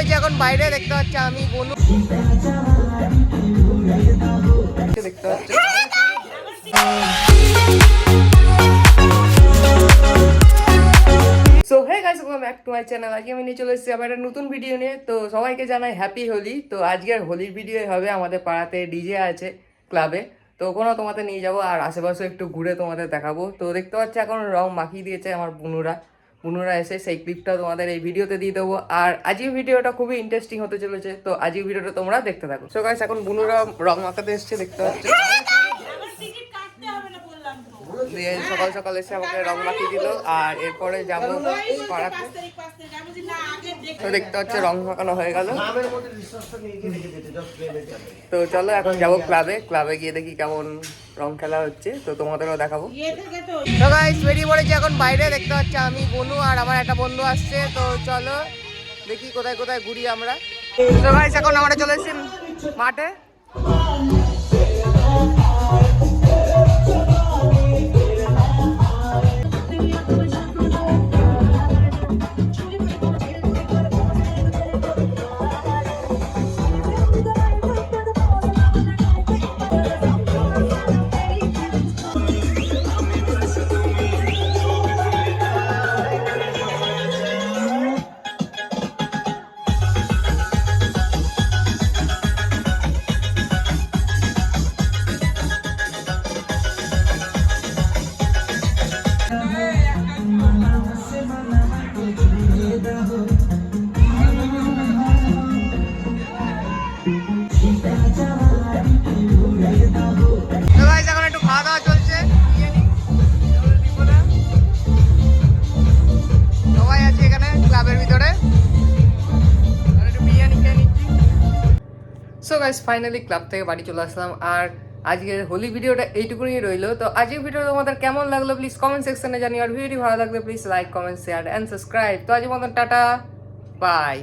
পড়েছি এখন বাইরে, দেখতে পাচ্ছি আমি বনু দেখতে পাচ্ছি। So hey guys, welcome back to my channel. আজকে আমি নিয়ে চলে এসেছি আবার একটা নতুন ভিডিও নিয়ে। তো সবাইকে জানাই হ্যাপি হোলি। তো আজকের হোলির ভিডিও হবে, আমাদের পাড়াতে ডিজে আছে ক্লাবে, তো ওখানেও তোমাদের নিয়ে যাবো আর আশেপাশে একটু ঘুরে তোমাদের দেখাবো। তো দেখতে পাচ্ছি এখন রং মাখিয়ে দিয়েছে আমার বুনুরা এসে, সেই ক্লিপটা তোমাদের এই ভিডিওতে দিয়ে দেবো। আর আজকের ভিডিওটা খুবই ইন্টারেস্টিং হতে চলেছে, তো আজকের ভিডিওটা তোমরা দেখতে থাকো। সো গাইস, এখন বুনুরা রং মাখাতে এসছে, দেখতে পাচ্ছি। দিয়ে সকাল সকাল এসে আমাকে রং মাখিয়ে দিল, আর এরপরে যাবো পাড়াতে। তো দেখতে হচ্ছে রং মাখানো হয়ে গেল। তো চলো এখন যাবো ক্লাবে গিয়ে দেখি কেমন রং খেলা হচ্ছে, তো তোমাদেরও দেখাবো। তো গাইস, বেরিয়ে পড়েছি এখন বাইরে, দেখতে পাচ্ছি আমি বনু আর আমার একটা বন্ধু আসছে। তো চলো দেখি কোথায় কোথায় ঘুরি আমরা। তো গাইস, এখন আমরা চলে এসেছি মাঠে। এখন একটু খাওয়া দাওয়া চলছে, সবাই আছে এখানে ক্লাবের ভিতরে, একটু বিরিয়ানি খেয়ে নিচ্ছি। সো গাইস, ফাইনালি ক্লাব থেকে বাড়ি চলে আসলাম, আর আজকের হোলি ভিডিওটা এইটুকুনি রইলো। তো আজকের ভিডিও তোমাদের কেমন লাগলো প্লিজ কমেন্ট সেকশনে জানিও, আর ভিডিওটি ভালো লাগলে please like, comment, share and subscribe. তো আজকের মতন টাটা, বাই।